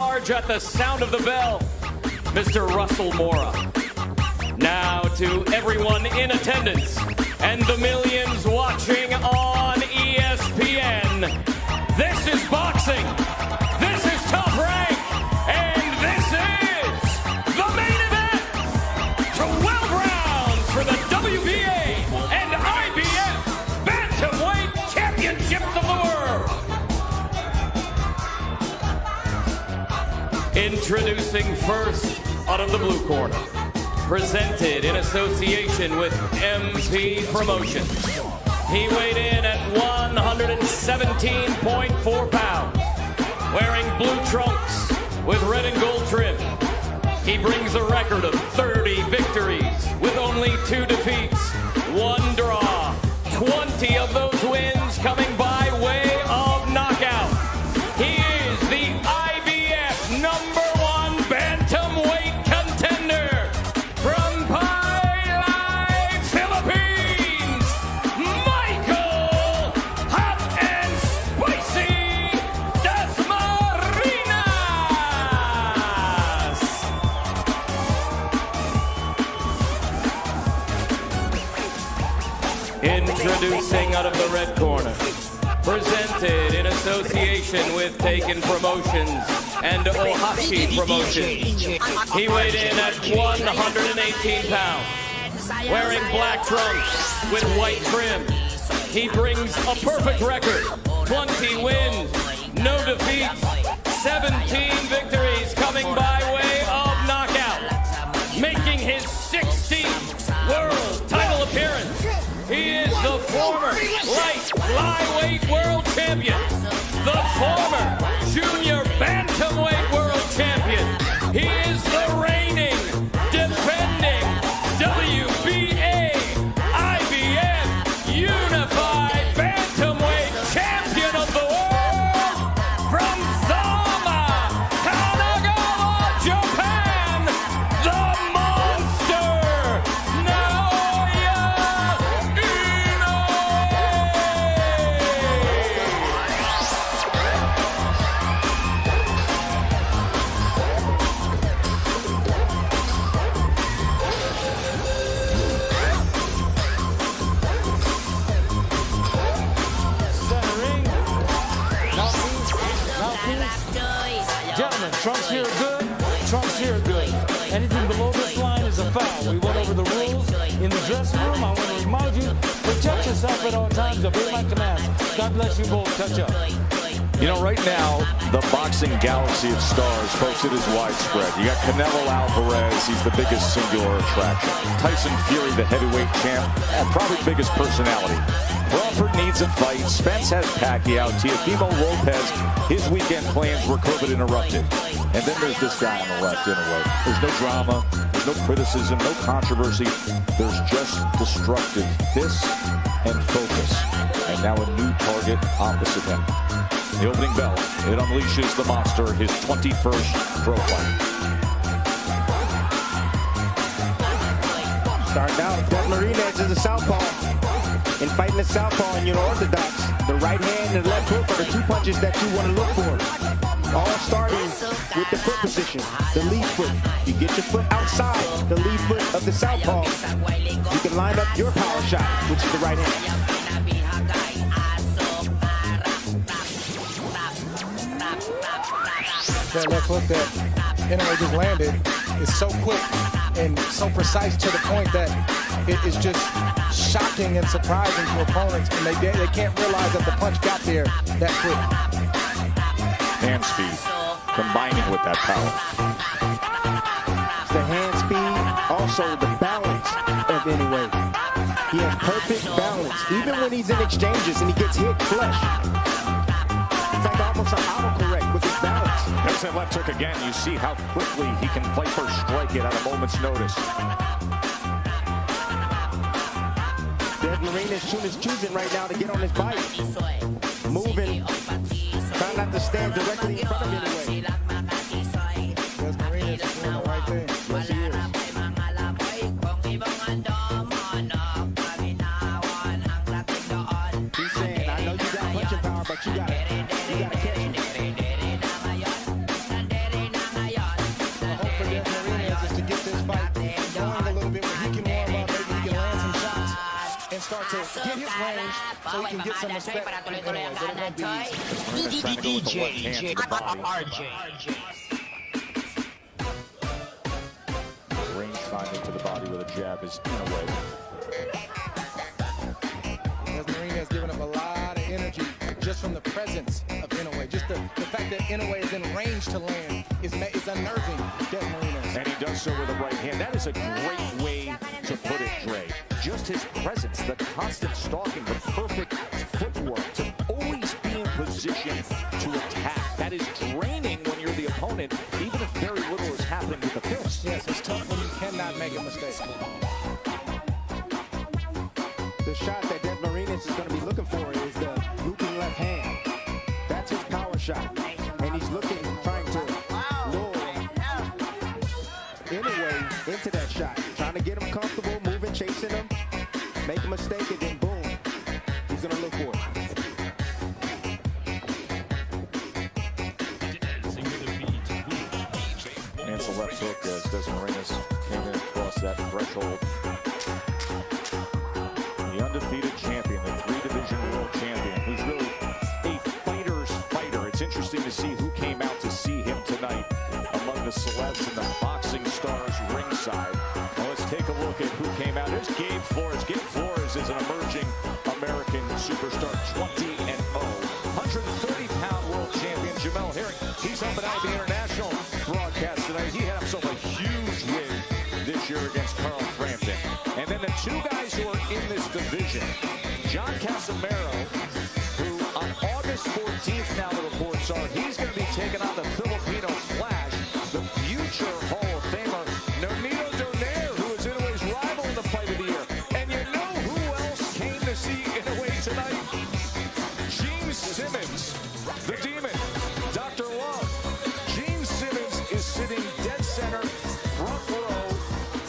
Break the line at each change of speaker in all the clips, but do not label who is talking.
charge at the sound of the bell, Mr. Russell Mora. Now to everyone in attendance and the millions watching on ESPN, this is boxing, this is Top Rank, and this is the main event. 12 rounds for the WBA and IBF Bantamweight Championships of the world. Introducing first, out of the blue corner, presented in association with MP Promotions. He weighed in at 117.4 pounds, wearing blue trunks with red and gold trim. He brings a record of 30 victories with only 2 defeats, 1 draw, 20 of those wins coming by way of knockout. He is the IBF #1 bantamweight contender from Pailay, Philippines, Michael Hot and Spicy DASMARIñAS. Introducing out of the red corner, presented in association with Taken Promotions and Ohashi Promotions. He weighed in at 118 pounds, wearing black trunks with white trim. He brings a perfect record, 20 wins, no defeats, 17 victories coming by way of knockout, making his 16th world title appearance. He is the former light flyweight world champion, the former junior bantamweight world champion. He is the reigning, defending WBA, IBF, Unified Bantamweight Champion of the world from Sama, Kanagawa, Japan, the monster, NAOYA
Gentlemen, trunks here are good, trunks here are good. Anything below this line is a foul. We went over the rules in the dressing room. I want to remind you, protect yourself at all times. Obey my commands. God bless you both. Touch up.
You know, right now, the boxing galaxy of stars, folks, it is widespread. You got Canelo Alvarez, he's the biggest singular attraction. Tyson Fury, the heavyweight champ, and probably the biggest personality. Crawford needs a fight. Spence has Pacquiao. Teofimo Lopez, his weekend plans were COVID interrupted. And then there's this guy on the left, in a way. There's no drama, there's no criticism, no controversy. There's just destructive fists and focus. And now a new target opposite him. The opening bell, it unleashes the monster, his 21st pro fight.
Starting out, DASMARIñAS is a southpaw. In fighting the southpaw and unorthodox, the right hand and the left hook are the 2 punches that you want to look for. All starting with the foot position, the lead foot. You get your foot outside the lead foot of the southpaw, you can line up your power shot, which is the right hand.
That left hook that INOUE just landed is so quick and so precise to the point that it is just shocking and surprising to opponents, and they can't realize that the punch got there that quick.
Hand speed, combining with that power.
The hand speed, also the balance of INOUE. He has perfect balance, even when he's in exchanges and he gets hit flush. In fact, almost an autocorrect with his balance.
There's that left hook again. You see how quickly he can fight or strike it at a moment's notice.
DASMARIñAS is choosing right now to get on his bike. Moving, trying not to stand directly in front of INOUE.
DASMARIñAS is doing the right thing. Yes, he is.
He's saying, I know you got punching power, but you gotta catch him.
to get his range so he can get some respect from Inoue. But it won't be easy.
Range finding to the body with a jab is Inoue.
DASMARIñAS has given up a lot of energy just from the presence of Inoue. Just the fact that Inoue is in range to land is unnerving DASMARIñAS.
And he does so with the right hand. That is a great way to put it, Dre. Just his presence, the constant stalking, the perfect footwork to always be in position to attack. That is draining when you're the opponent, even if very little is happening with the fist.
Yes, it's tough when you cannot make a mistake.
The shot that DASMARIñAS is going to be looking for is the looping left hand. That's his power shot. And he's looking, trying to lure Inoue into that shot. Trying to get him comfortable, moving, chasing him, make a mistake, and then boom, he's going to look for it.
And the left hook as DASMARIñAS came in across that threshold. The undefeated champion, the 3-division world champion, who's really a fighter's fighter. It's interesting to see who came out to see him tonight among the celebs and the boxing stars ringside. Well, let's take a look at who came out. There's Gabe Flores. Gabe Flores is an emerging American superstar, 20-0. 130-pound world champion Jamel Herring. He's helping out the international broadcast tonight. He had himself a huge win this year against Carl Frampton. And then the two guys who are in this division, John Casimiro, who on August 14th now the reports are, he's going to be taking on the Filipino Flash, the future Hall of Famer, Nonito Donaire, who is Inoue's rival in the fight of the year. And you know who else came to see Inoue tonight? Gene Simmons, the Demon, Dr. Love. Gene Simmons is sitting dead center, front row,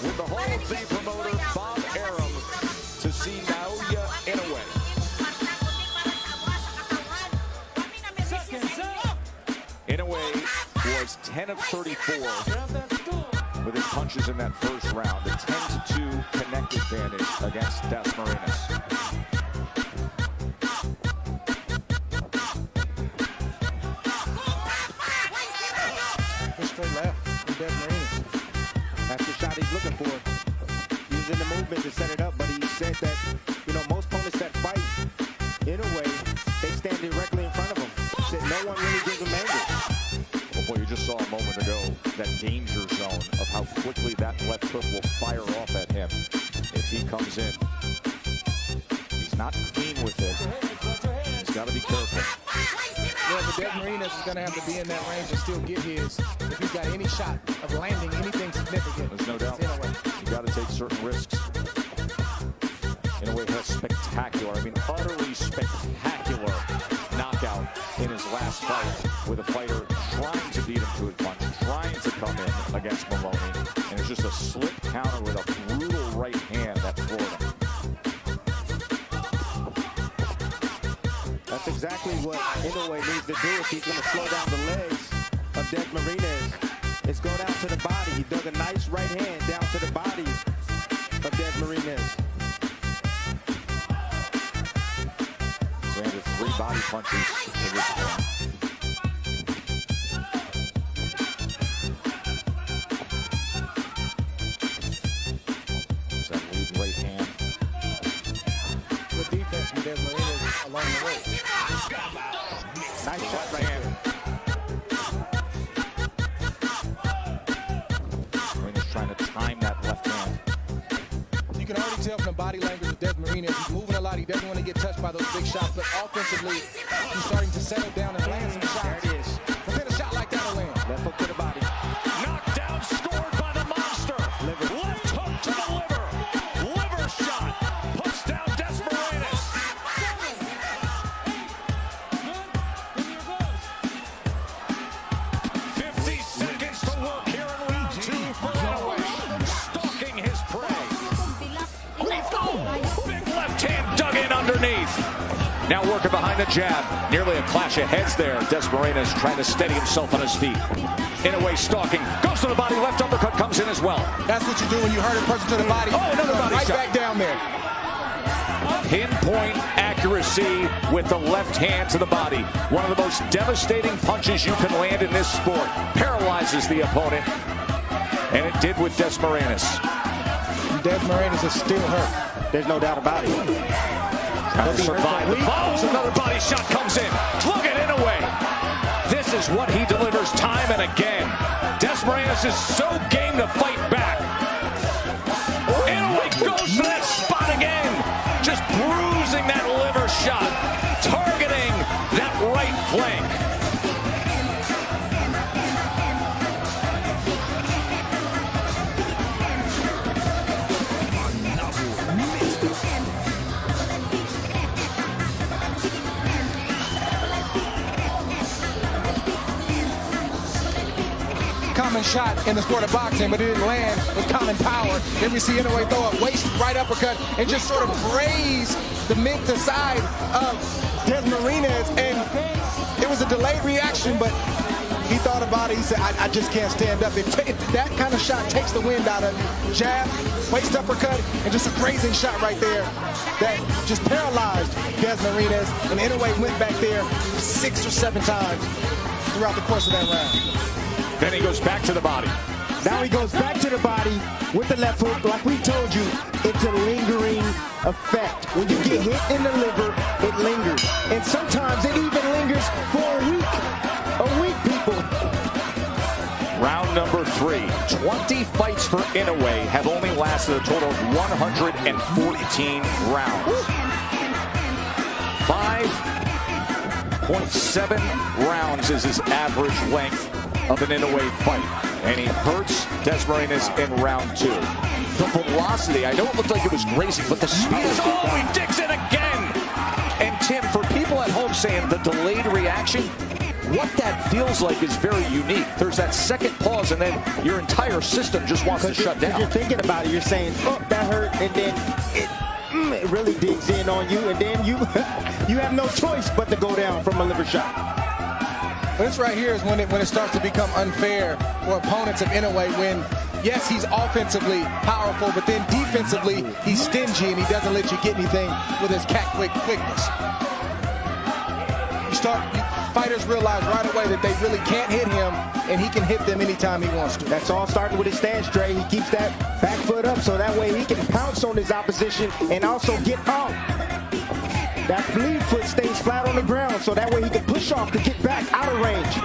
with the Hall of Fame promoter Bob Arum to see NAOYA Inoue. Inoue was 10 of 34 with his punches in that first round. A 10-2 connect advantage against DASMARIñAS.
Straight left from DASMARIñAS.
That's the shot he's looking for. Using the movement to set it up, but he said that, you know, most opponents that fight Inoue, they stand directly in front of him. He said no one really gives him angles.
Well, boy, you just saw a moment ago that danger zone of how quickly that left hook will fire off at him if he comes in. He's not clean with it. He's got to be careful.
Yeah, but DASMARIñAS is going to have to be in that range and still get his if he's got any shot of landing anything significant.
There's no doubt. You got to take certain risks. Inoue has spectacular, I mean utterly spectacular knockout in his last fight with a fighter trying to beat him to his punch, trying to come in against Maloney, and it's just a slip counter with a brutal right hand that floored him.
That's exactly what Inoue needs to do if he's going to slow down the legs of DASMARIñAS. It's go down to the body. He dug a nice right hand down to the body of DASMARIñAS.
Landed 3 body punches to this point. There's that lead right hand.
Good defense from DASMARIñAS along the way.
Nice shot right hand.
Marina's trying to time that left hand.
You can already tell from the body language of DASMARIñAS. He's moving a lot. He doesn't want to get touched by those big shots, but offensively, he's starting to settle down and land some shots.
There it is.
But then a shot like that will land.
Left hook to the body.
Knocked down, scored by the monster.
Liver.
Left hook to the liver. Liver shot. Puts down DASMARIñAS. 50 seconds to work here in round 2 for Inoue. Stalking his prey. Big left hand dug in underneath. Now working behind the jab. Nearly a clash of heads there. DASMARIñAS trying to steady himself on his feet. Inoue stalking. Goes to the body. Left uppercut comes in as well.
That's what you do when you hurt a person to the body.
Oh, another body
right
shot.
Back down there.
pinpoint accuracy with the left hand to the body. One of the most devastating punches you can land in this sport. Paralyzes the opponent, and it did with DASMARIñAS.
DASMARIñAS is still hurt.
There's no doubt about it.
Trying to survive the falls. Another body shot comes in. Look at INOUE. This is what he delivers time and again. DASMARIñAS is so game to fight back. INOUE goes to that spot again. Just bruising that liver shot. Targeting that right flank.
Common shot in the sport of boxing, but it didn't land with common power. Then we see INOUE throw a waist right uppercut and just sort of graze the mid to side of DASMARIñAS, and it was a delayed reaction, but he thought about it. He said, I just can't stand up. If that kind of shot takes the wind out of you, jab, waist uppercut, and just a grazing shot right there that just paralyzed DASMARIñAS, and INOUE went back there 6 or 7 times throughout the course of that round.
Then he goes back to the body.
Now he goes back to the body with the left hook. Like we told you, it's a lingering effect. When you get hit in the liver, it lingers. And sometimes it even lingers for a week. A week, people.
Round number 3. 20 fights for INOUE have only lasted a total of 114 rounds. 5.7 rounds is his average length of an INOUE fight, and he hurts DASMARIñAS in round 2. The velocity, I know it looked like it was grazing, but the speed is, oh, he digs in again! And Tim, for people at home saying the delayed reaction, what that feels like is very unique. There's that second pause, and then your entire system just wants to shut down.
You're thinking about it, you're saying, oh, that hurt, and then it really digs in on you, and then you you have no choice but to go down from a liver shot.
This right here is when it starts to become unfair for opponents of INOUE, when, yes, he's offensively powerful, but then defensively, he's stingy and he doesn't let you get anything with his quickness. Fighters realize right away that they really can't hit him, and he can hit them anytime he wants to.
That's all starting with his stance, Dre. He keeps that back foot up so that way he can pounce on his opposition and also get up. That lead foot stays flat on the ground, so that way he can push off to get back out of range.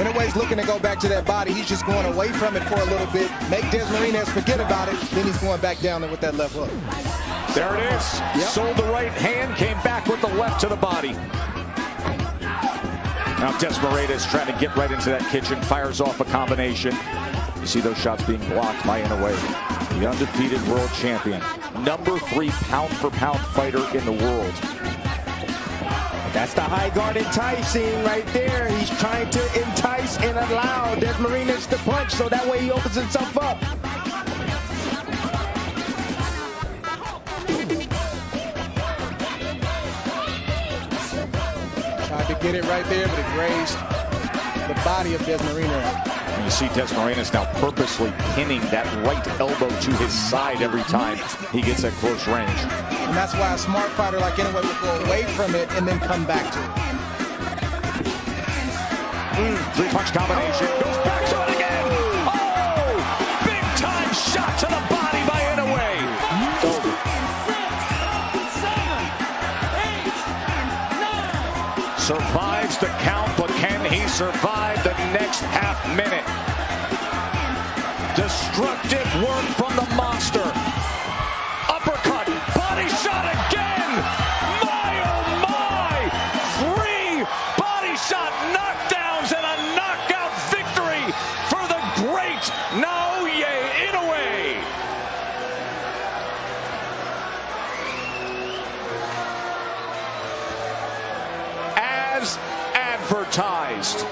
INOUE's looking to go back to that body. He's just going away from it for a little bit, make DASMARIñAS forget about it, then he's going back down there with that left hook.
There it is. Yep. Sold the right hand, came back with the left to the body. Now DASMARIñAS trying to get right into that kitchen, fires off a combination. You see those shots being blocked by INOUE, the undefeated world champion. Number 3 pound-for-pound fighter in the world.
That's the high guard enticing right there. He's trying to entice and allow DASMARIñAS to punch, so that way he opens himself up.
Tried to get it right there, but it grazed the body of DASMARIñAS.
And you see DASMARIñAS now purposely pinning that right elbow to his side every time he gets at close range.
And that's why a smart fighter like INOUE would go away from it and then come back to it.
3-punch combination. Goes back to it again. Oh! Big time shot to the body by INOUE. 7, 8, 9. Survives the count, but can he survive the next half minute? Destructive work from the monster. Uppercut, body shot again. My, oh my! 3 body shot knockdowns and a knockout victory for the great NAOYA INOUE. As advertised,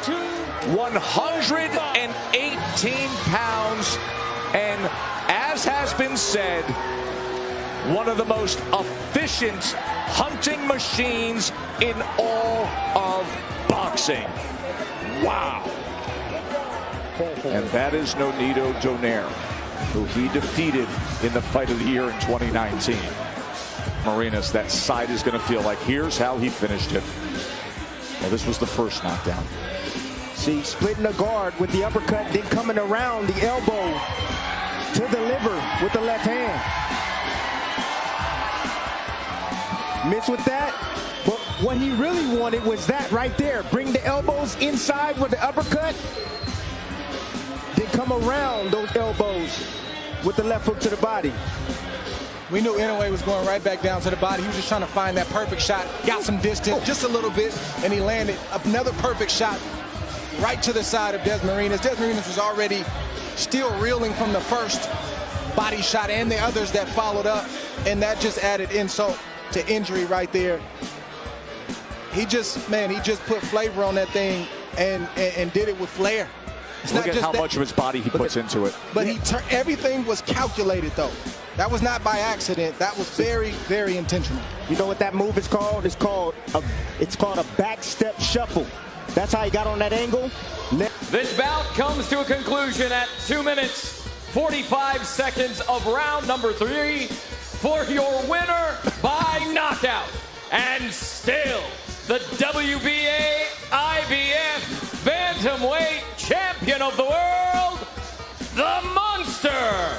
118 pounds, and as has been said, one of the most efficient hunting machines in all of boxing. Wow. And that is Nonito Donaire, who he defeated in the fight of the year in 2019. Marinas, that side is going to feel like here's how he finished it. Well, this was the first knockdown.
See, splitting the guard with the uppercut, then coming around the elbow to the liver with the left hand. Mixed with that, but what he really wanted was that right there. Bring the elbows inside with the uppercut, then come around those elbows with the left hook to the body.
We knew INOUE was going right back down to the body. He was just trying to find that perfect shot, got some distance, just a little bit, and he landed another perfect shot right to the side of DASMARIñAS. DASMARIñAS was already still reeling from the first body shot and the others that followed up, and that just added insult to injury right there. He just put flavor on that thing and did it with flair. It's
Look
not
at
just
how much of his body he puts into it.
But everything was calculated, though. That was not by accident. That was very, very intentional.
You know what that move is called? It's called a back step shuffle. That's how he got on that angle.
This bout comes to a conclusion at 2 minutes, 45 seconds of round number 3 for your winner by knockout. And still, the WBA IBF Bantamweight Champion of the World, the Monster,